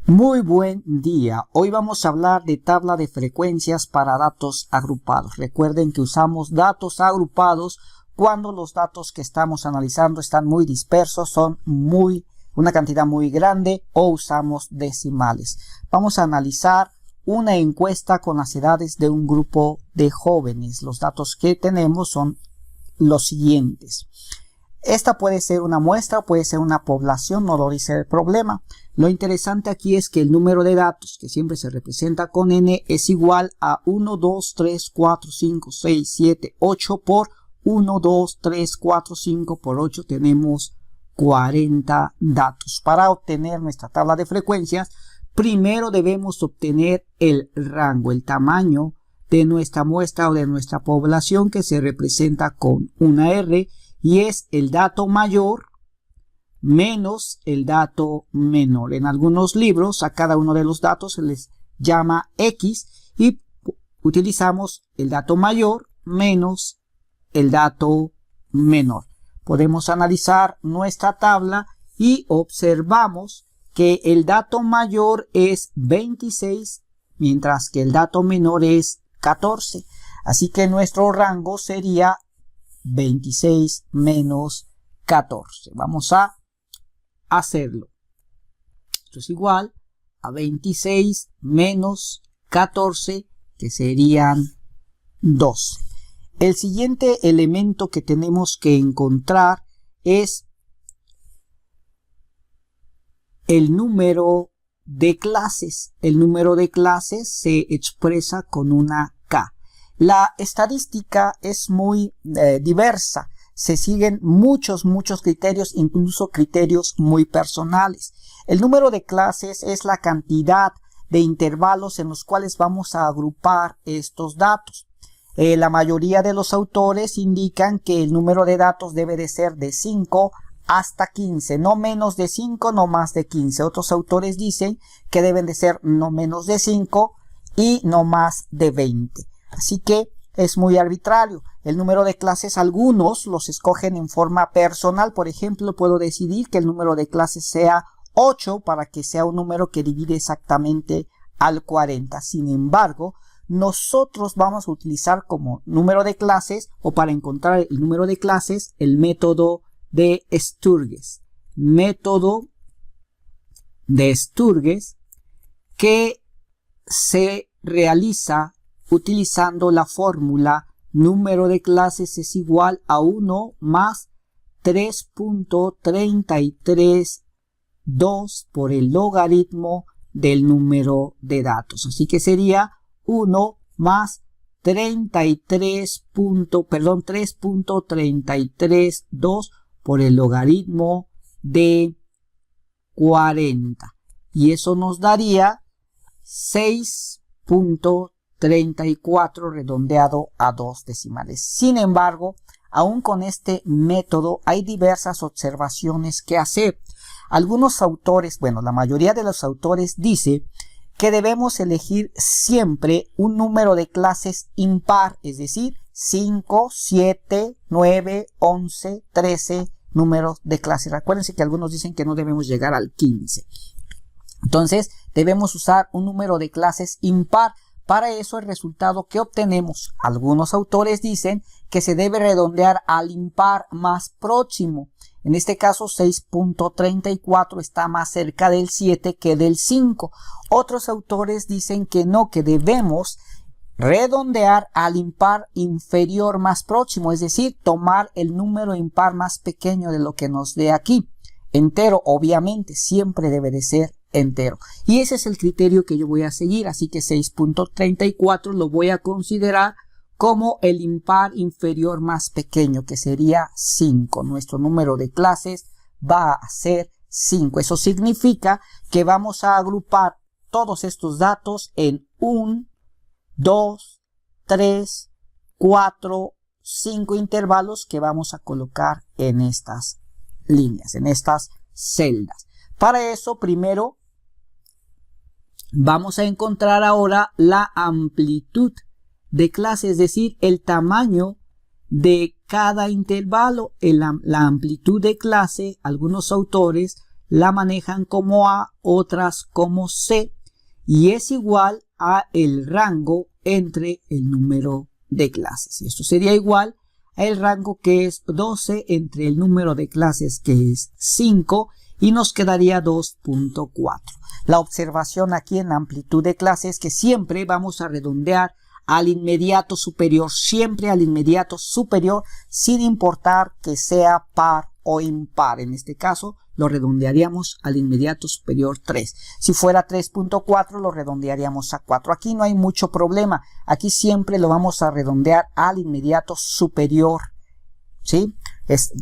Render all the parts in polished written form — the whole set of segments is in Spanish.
Muy buen día. Hoy vamos a hablar de tabla de frecuencias para datos agrupados. Recuerden que usamos datos agrupados cuando los datos que estamos analizando están muy dispersos, son una cantidad muy grande o usamos decimales. Vamos a analizar una encuesta con las edades de un grupo de jóvenes. Los datos que tenemos son los siguientes. Esta puede ser una muestra, puede ser una población, no lo dice el problema. Lo interesante aquí es que el número de datos, que siempre se representa con n, es igual a 1, 2, 3, 4, 5, 6, 7, 8 por 1, 2, 3, 4, 5 por 8. Tenemos 40 datos. Para obtener nuestra tabla de frecuencias, primero debemos obtener el rango, el tamaño de nuestra muestra o de nuestra población, que se representa con una R, y es el dato mayor menos el dato menor. En algunos libros a cada uno de los datos se les llama X y utilizamos el dato mayor menos el dato menor. Podemos analizar nuestra tabla y observamos que el dato mayor es 26, mientras que el dato menor es 14. Así que nuestro rango sería 26 menos 14. Vamos a hacerlo. Esto es igual a 26 menos 14, que serían 12. El siguiente elemento que tenemos que encontrar es el número de clases. El número de clases se expresa con una K. La estadística es muy diversa. Se siguen muchos criterios, incluso criterios muy personales. El número de clases es la cantidad de intervalos en los cuales vamos a agrupar estos datos. La mayoría de los autores indican que el número de datos debe de ser de 5 hasta 15, no menos de 5, no más de 15. Otros autores dicen que deben de ser no menos de 5 y no más de 20. Así que es muy arbitrario. El número de clases, algunos los escogen en forma personal. Por ejemplo, puedo decidir que el número de clases sea 8 para que sea un número que divide exactamente al 40. Sin embargo, nosotros vamos a utilizar como número de clases, o para encontrar el número de clases, el método de Sturges. Método de Sturges que se realiza utilizando la fórmula número de clases es igual a 1 más 3.332 por el logaritmo del número de datos. Así que sería 1 más 3.332 por el logaritmo de 40. Y eso nos daría 6.34 redondeado a 2 decimales. Sin embargo, aún con este método hay diversas observaciones que hacer. Algunos autores, bueno, la mayoría de los autores dice que debemos elegir siempre un número de clases impar, es decir, 5, 7, 9, 11, 13 números de clases. Recuérdense que algunos dicen que no debemos llegar al 15. Entonces, debemos usar un número de clases impar. Para eso, el resultado que obtenemos, algunos autores dicen que se debe redondear al impar más próximo. En este caso, 6.34 está más cerca del 7 que del 5. Otros autores dicen que no, que debemos redondear al impar inferior más próximo, es decir, tomar el número impar más pequeño de lo que nos dé aquí. Entero, obviamente, siempre debe de ser entero. Y ese es el criterio que yo voy a seguir, así que 6.34 lo voy a considerar como el impar inferior más pequeño, que sería 5. Nuestro número de clases va a ser 5. Eso significa que vamos a agrupar todos estos datos en 1, 2, 3, 4, 5 intervalos que vamos a colocar en estas líneas, en estas celdas. Para eso, primero vamos a encontrar ahora la amplitud de clase, es decir, el tamaño de cada intervalo. La amplitud de clase, algunos autores la manejan como A, otras como C, y es igual a el rango entre el número de clases. Y esto sería igual a el rango que es 12 entre el número de clases que es 5 y nos quedaría 2.4. La observación aquí en la amplitud de clases es que siempre vamos a redondear al inmediato superior, siempre al inmediato superior, sin importar que sea par o impar. En este caso lo redondearíamos al inmediato superior 3. Si fuera 3.4 lo redondearíamos a 4. Aquí no hay mucho problema. Aquí siempre lo vamos a redondear al inmediato superior. ¿Sí?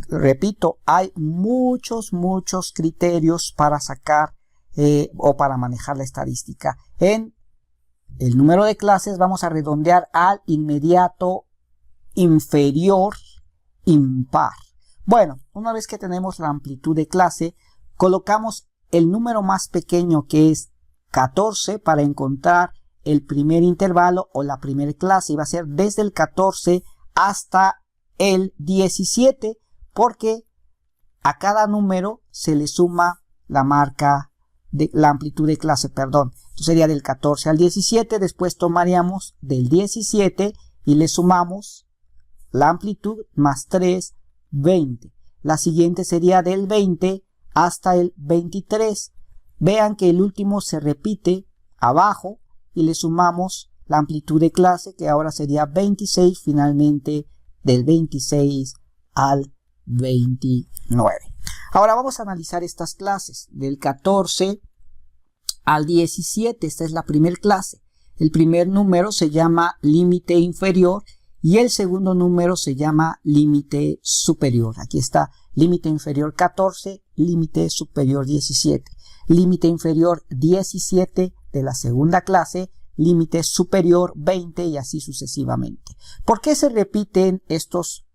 Repito, hay muchos criterios para sacar o para manejar la estadística. En el número de clases vamos a redondear al inmediato inferior impar. Bueno, una vez que tenemos la amplitud de clase, colocamos el número más pequeño que es 14 para encontrar el primer intervalo o la primera clase. Y va a ser desde el 14 hasta el 17 porque a cada número se le suma la marca de la amplitud de clase, perdón. Entonces sería del 14 al 17, después tomaríamos del 17 y le sumamos la amplitud más 3, 20. La siguiente sería del 20 hasta el 23. Vean que el último se repite abajo y le sumamos la amplitud de clase que ahora sería 26, finalmente del 26 al 29. Ahora vamos a analizar estas clases del 14 al 17. Esta es la primera clase. El primer número se llama límite inferior y el segundo número se llama límite superior. Aquí está límite inferior 14, límite superior 17. Límite inferior 17 de la segunda clase, límite superior 20 y así sucesivamente. ¿Por qué se repiten estos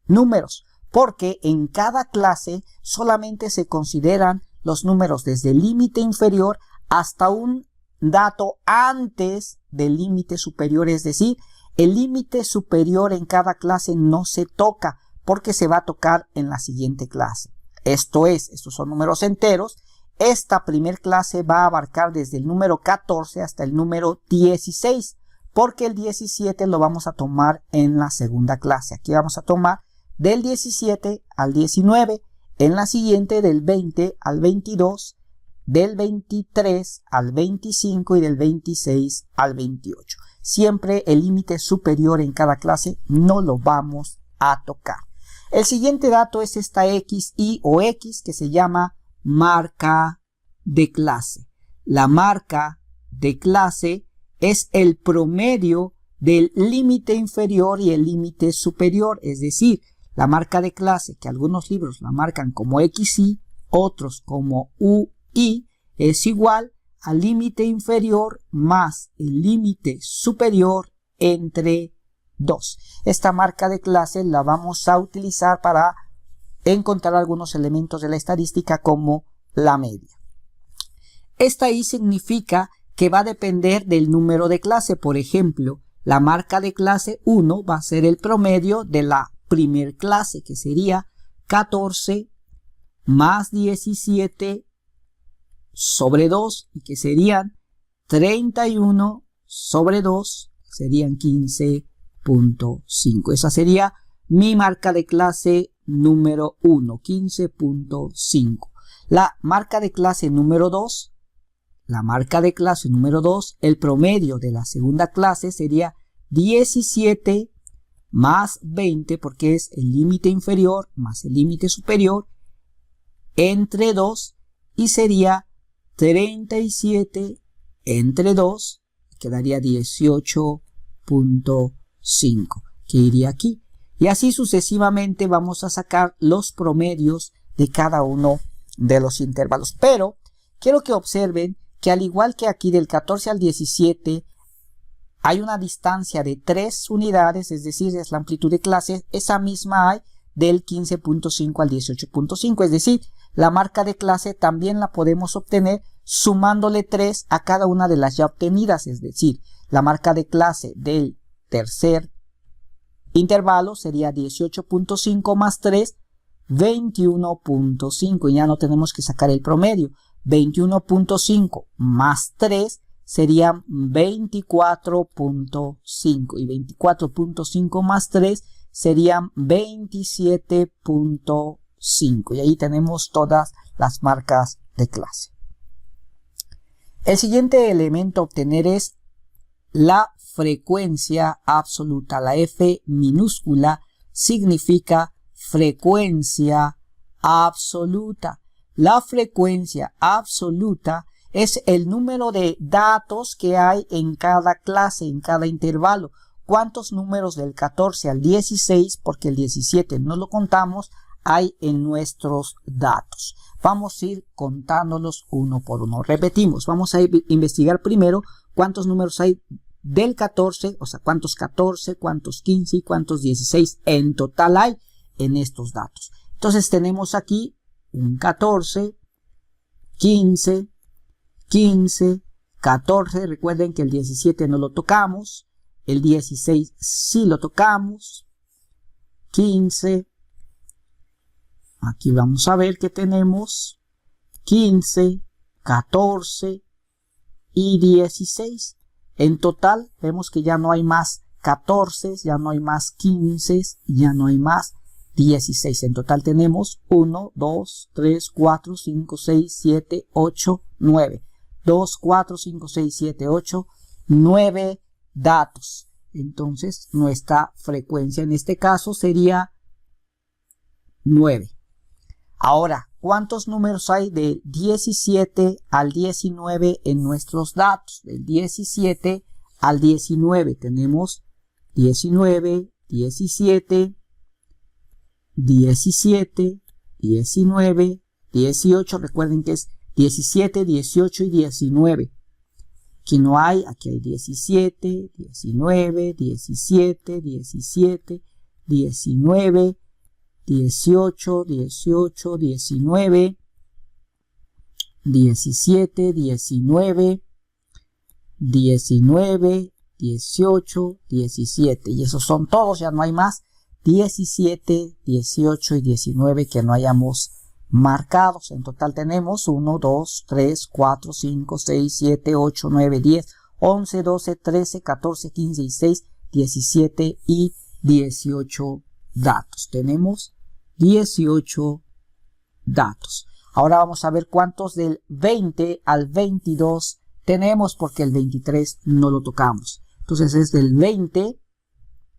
números? Porque en cada clase solamente se consideran los números desde el límite inferior hasta un dato antes del límite superior, es decir, el límite superior en cada clase no se toca porque se va a tocar en la siguiente clase. Esto es, estos son números enteros. Esta primer clase va a abarcar desde el número 14 hasta el número 16, porque el 17 lo vamos a tomar en la segunda clase. Aquí vamos a tomar del 17 al 19, en la siguiente del 20 al 22, del 23 al 25 y del 26 al 28. Siempre el límite superior en cada clase no lo vamos a tocar. El siguiente dato es esta X, Y o X que se llama marca de clase. La marca de clase es el promedio del límite inferior y el límite superior, es decir, la marca de clase, que algunos libros la marcan como XY, otros como UI, es igual al límite inferior más el límite superior entre 2. Esta marca de clase la vamos a utilizar para encontrar algunos elementos de la estadística como la media. Esta I significa que va a depender del número de clase. Por ejemplo, la marca de clase 1 va a ser el promedio de la primer clase, que sería 14 más 17 sobre 2, y que serían 31 sobre 2, serían 15.5. Esa sería mi marca de clase número 1, 15.5. La marca de clase número 2, el promedio de la segunda clase sería 17 más 20, porque es el límite inferior más el límite superior, entre 2, y sería 37 entre 2, quedaría 18.5, que iría aquí. Y así sucesivamente vamos a sacar los promedios de cada uno de los intervalos. Pero quiero que observen que al igual que aquí del 14 al 17 hay una distancia de 3 unidades, es decir, es la amplitud de clase, esa misma hay del 15.5 al 18.5, es decir, la marca de clase también la podemos obtener sumándole 3 a cada una de las ya obtenidas, es decir, la marca de clase del tercer intervalo sería 18.5 más 3, 21.5 y ya no tenemos que sacar el promedio. 21.5 más 3 serían 24.5 y 24.5 más 3 serían 27.5 y ahí tenemos todas las marcas de clase. El siguiente elemento a obtener es la frecuencia absoluta. La F minúscula significa frecuencia absoluta. La frecuencia absoluta es el número de datos que hay en cada clase, en cada intervalo. ¿Cuántos números del 14 al 16, porque el 17 no lo contamos, hay en nuestros datos? Vamos a ir contándolos uno por uno. Repetimos, vamos a investigar primero cuántos números hay del 14, o sea, cuántos 14, cuántos 15 y cuántos 16 en total hay en estos datos. Entonces tenemos aquí un 14, 15, 15, 14. Recuerden que el 17 no lo tocamos. El 16 sí lo tocamos. 15. Aquí vamos a ver que tenemos 15, 14 y 16. En total vemos que ya no hay más 14, ya no hay más 15, ya no hay más 16. En total tenemos 1, 2, 3, 4, 5, 6, 7, 8, 9. 2, 4, 5, 6, 7, 8, 9 datos. Entonces nuestra frecuencia en este caso sería 9. Ahora, ¿cuántos números hay del 17 al 19 en nuestros datos? Del 17 al 19 tenemos 19, 17, 17, 19, 18. Recuerden que es 17, 18 y 19. Aquí no hay, aquí hay 17, 19, 17, 17, 19, 18, 18, 19, 17, 19, 19, 18, 17. Y esos son todos, ya no hay más. 17, 18 y 19 que no hayamos marcados. En total tenemos 1, 2, 3, 4, 5, 6, 7, 8, 9, 10, 11, 12, 13, 14, 15, 16, 17 y 18 datos. Tenemos 18 datos. Ahora vamos a ver cuántos del 20 al 22 tenemos, porque el 23 no lo tocamos. Entonces es del 20,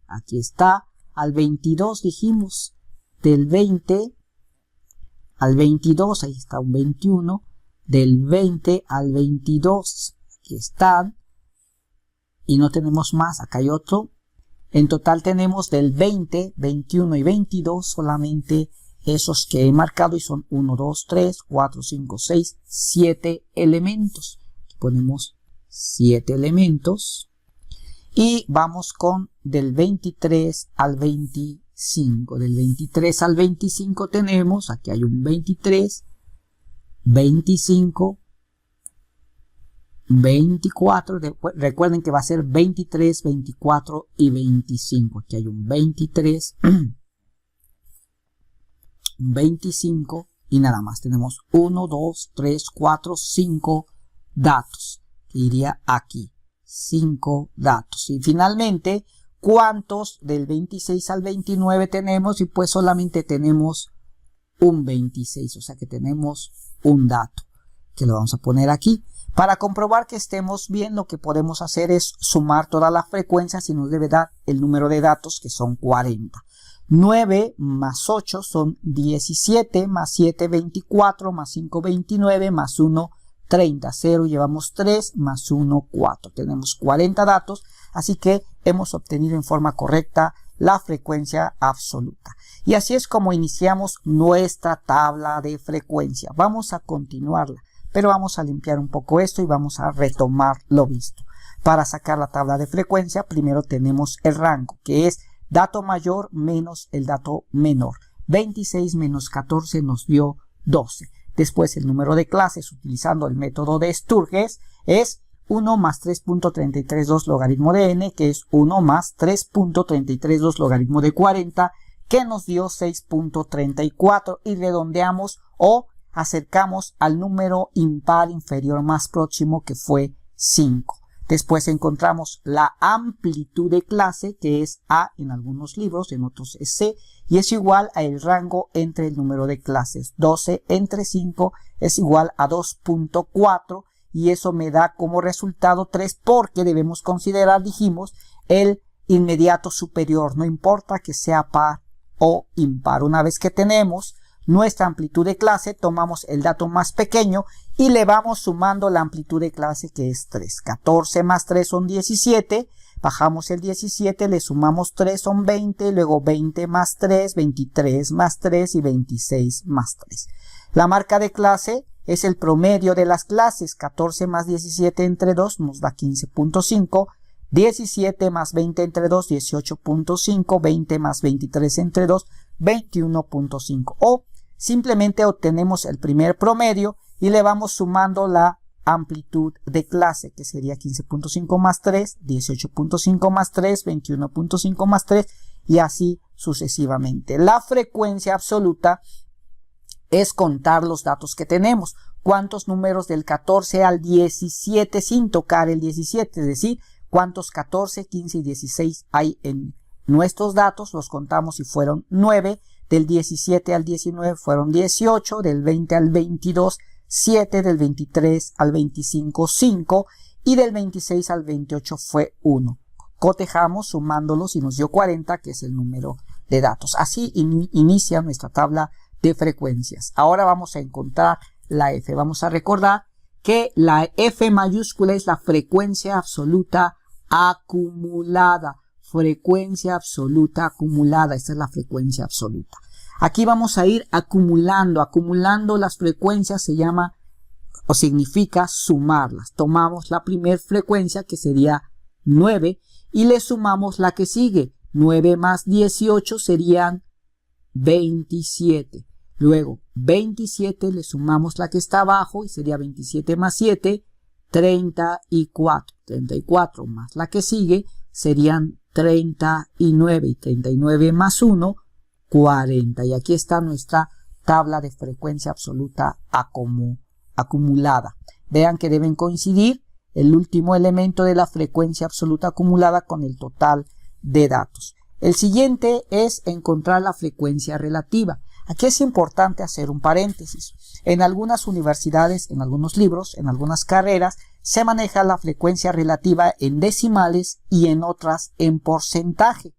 aquí está, al 22 dijimos, del 20 al 22, ahí está un 21, del 20 al 22, aquí están, y no tenemos más, acá hay otro. En total tenemos del 20, 21 y 22 solamente esos que he marcado y son 1, 2, 3, 4, 5, 6, 7 elementos. Aquí ponemos 7 elementos y vamos con del 23 al 25. Del 23 al 25 tenemos, aquí hay un 23, 25, 24, recuerden que va a ser 23, 24 y 25. Aquí hay un 23, un 25 y nada más. Tenemos 1, 2, 3, 4, 5 datos. Que iría aquí. 5 datos. Y finalmente, ¿cuántos del 26 al 29 tenemos? Y pues solamente tenemos un 26. O sea que tenemos un dato. Que lo vamos a poner aquí. Para comprobar que estemos bien, lo que podemos hacer es sumar todas las frecuencias y nos debe dar el número de datos, que son 40. 9 más 8 son 17, más 7, 24, más 5, 29, más 1, 30. 0 llevamos 3, más 1, 4. Tenemos 40 datos, así que hemos obtenido en forma correcta la frecuencia absoluta. Y así es como iniciamos nuestra tabla de frecuencia. Vamos a continuarla. Pero vamos a limpiar un poco esto y vamos a retomar lo visto. Para sacar la tabla de frecuencia, primero tenemos el rango, que es dato mayor menos el dato menor. 26 menos 14 nos dio 12. Después el número de clases, utilizando el método de Sturges, es 1 más 3.332 logaritmo de n, que es 1 más 3.332 logaritmo de 40, que nos dio 6.34 y redondeamos o acercamos al número impar inferior más próximo, que fue 5. Después encontramos la amplitud de clase, que es A en algunos libros, en otros es C, y es igual al rango entre el número de clases. 12 entre 5 es igual a 2.4, y eso me da como resultado 3, porque debemos considerar, dijimos, el inmediato superior, no importa que sea par o impar. Una vez que tenemos nuestra amplitud de clase, tomamos el dato más pequeño y le vamos sumando la amplitud de clase, que es 3. 14 más 3 son 17, bajamos el 17, le sumamos 3, son 20, luego 20 más 3, 23 más 3 y 26 más 3. La marca de clase es el promedio de las clases. 14 más 17 entre 2 nos da 15.5. 17 más 20 entre 2, 18.5. 20 más 23 entre 2, 21.5. O simplemente obtenemos el primer promedio y le vamos sumando la amplitud de clase, que sería 15.5 más 3, 18.5 más 3, 21.5 más 3, y así sucesivamente. La frecuencia absoluta es contar los datos que tenemos. ¿Cuántos números del 14 al 17 sin tocar el 17? Es decir, ¿cuántos 14, 15 y 16 hay en nuestros datos? Los contamos y fueron 9. Del 17 al 19 fueron 18. Del 20 al 22, 7. Del 23 al 25, 5. Y del 26 al 28 fue 1. Cotejamos sumándolos y nos dio 40, que es el número de datos. Así inicia nuestra tabla de frecuencias. Ahora vamos a encontrar la F. Vamos a recordar que la F mayúscula es la frecuencia absoluta acumulada. Frecuencia absoluta acumulada. Esta es la frecuencia absoluta. Aquí vamos a ir acumulando. Acumulando las frecuencias se llama o significa sumarlas. Tomamos la primera frecuencia, que sería 9, y le sumamos la que sigue. 9 más 18 serían 27. Luego 27 le sumamos la que está abajo y sería 27 más 7, 34. 34 más la que sigue serían 39 y 39 más 1, 40. Y aquí está nuestra tabla de frecuencia absoluta acumulada. Vean que deben coincidir el último elemento de la frecuencia absoluta acumulada con el total de datos. El siguiente es encontrar la frecuencia relativa. Aquí es importante hacer un paréntesis. En algunas universidades, en algunos libros, en algunas carreras, se maneja la frecuencia relativa en decimales y en otras en porcentaje.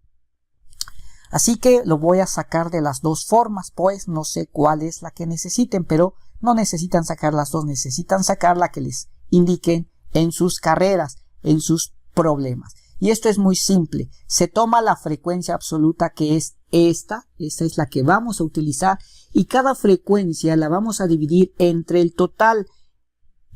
Así que lo voy a sacar de las dos formas, pues no sé cuál es la que necesiten, pero no necesitan sacar las dos, necesitan sacar la que les indiquen en sus carreras, en sus problemas. Y esto es muy simple. Se toma la frecuencia absoluta, que es esta es la que vamos a utilizar, y cada frecuencia la vamos a dividir entre el total.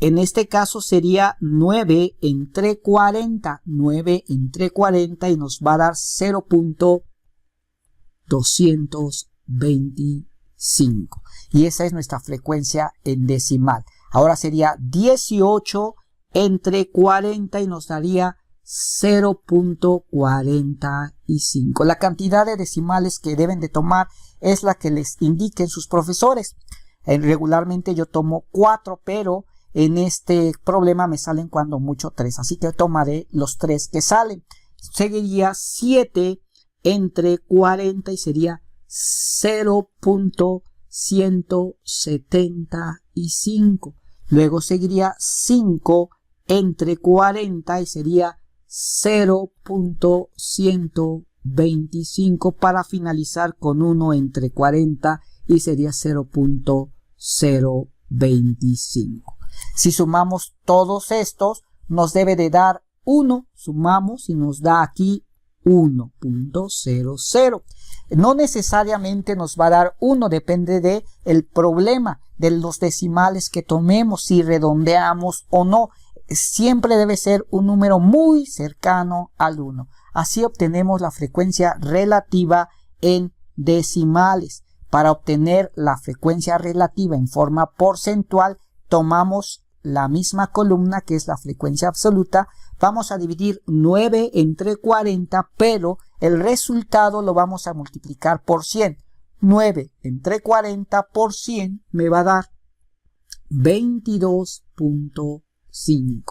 En este caso sería 9 entre 40, 9 entre 40, y nos va a dar 0.225. Y esa es nuestra frecuencia en decimal. Ahora sería 18 entre 40 y nos daría 0.45. La cantidad de decimales que deben de tomar es la que les indiquen sus profesores. Regularmente yo tomo 4, pero en este problema me salen cuando mucho 3. Así que tomaré los 3 que salen. Seguiría 7 entre 40 y sería 0.175. Luego seguiría 5 entre 40 y sería 0.125 para finalizar con 1 entre 40 y sería 0.025. Si sumamos todos estos, nos debe de dar 1. Sumamos y nos da aquí 1.00. No necesariamente nos va a dar 1, depende de el problema, de los decimales que tomemos, si redondeamos o no. Siempre debe ser un número muy cercano al 1. Así obtenemos la frecuencia relativa en decimales. Para obtener la frecuencia relativa en forma porcentual, tomamos la misma columna, que es la frecuencia absoluta, vamos a dividir 9 entre 40, pero el resultado lo vamos a multiplicar por 100. 9 entre 40 por 100 me va a dar 22.5.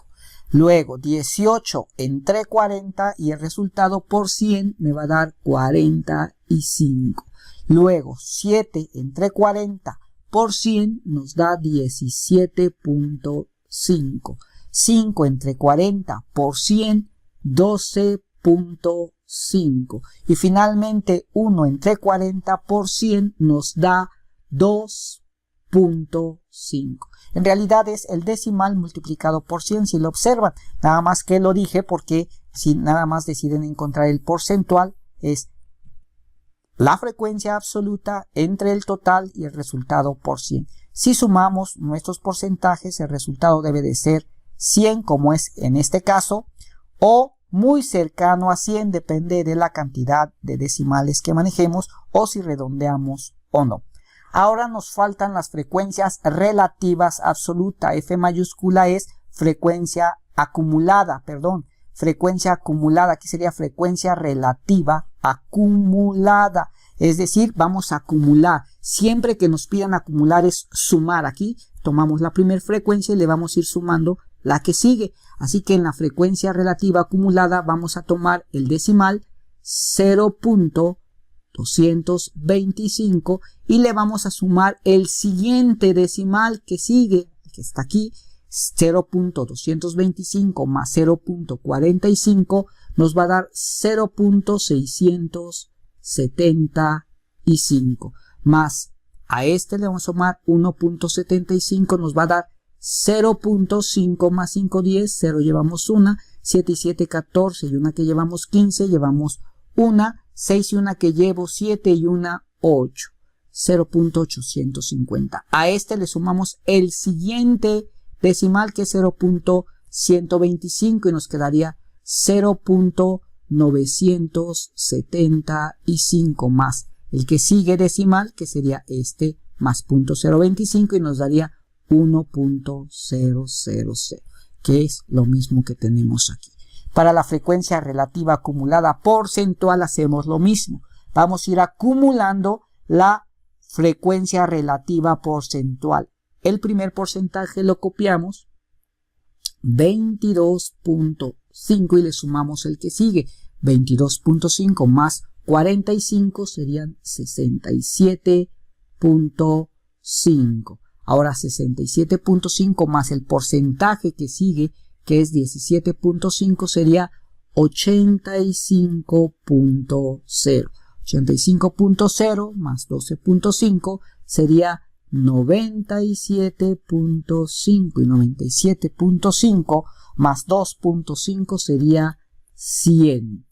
Luego 18 entre 40 y el resultado por 100 me va a dar 45. Luego 7 entre 40 por 100 nos da 17.5. 5 entre 40 por 100, 12.5. Y finalmente 1 entre 40 por 100 nos da 2.5. En realidad es el decimal multiplicado por 100 si lo observan. Nada más que lo dije porque si nada más deciden encontrar el porcentual es la frecuencia absoluta entre el total y el resultado por 100. Si sumamos nuestros porcentajes, el resultado debe de ser 100 como es en este caso, o muy cercano a 100, depende de la cantidad de decimales que manejemos o si redondeamos o no. Ahora nos faltan las frecuencias relativas absoluta. F mayúscula es frecuencia acumulada, frecuencia acumulada. Aquí sería frecuencia relativa acumulada. Es decir, vamos a acumular. Siempre que nos pidan acumular es sumar. Aquí tomamos la primera frecuencia y le vamos a ir sumando la que sigue. Así que en la frecuencia relativa acumulada vamos a tomar el decimal 0.225 y le vamos a sumar el siguiente decimal que sigue, que está aquí, 0.225 más 0.45 nos va a dar 0.675 más a este le vamos a sumar 1.75 nos va a dar 0.5 más 5, 10, 0 llevamos 1, 7 y 7, 14 y una que llevamos 15, llevamos 1, 6 y una que llevo 7 y una 8, 0.850. A este le sumamos el siguiente decimal que es 0.125 y nos quedaría 0.975 más el que sigue decimal que sería este más 0.025 y nos daría 1.000, que es lo mismo que tenemos aquí. Para la frecuencia relativa acumulada porcentual hacemos lo mismo. Vamos a ir acumulando la frecuencia relativa porcentual. El primer porcentaje lo copiamos, 22.5 y le sumamos el que sigue, 22.5 más 45 serían 67.5. Ahora 67.5 más el porcentaje que sigue, que es 17.5, sería 85.0. 85.0 más 12.5 sería 97.5 y 97.5 más 2.5 sería 100.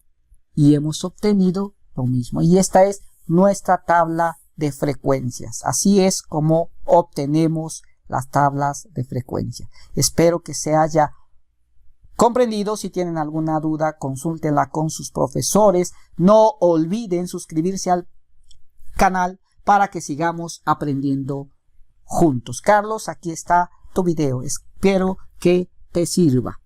Y hemos obtenido lo mismo. Y esta es nuestra tabla de frecuencias. Así es como obtenemos las tablas de frecuencia. Espero que se haya comprendido. Si tienen alguna duda, consúltenla con sus profesores. No olviden suscribirse al canal para que sigamos aprendiendo juntos. Carlos, aquí está tu video. Espero que te sirva.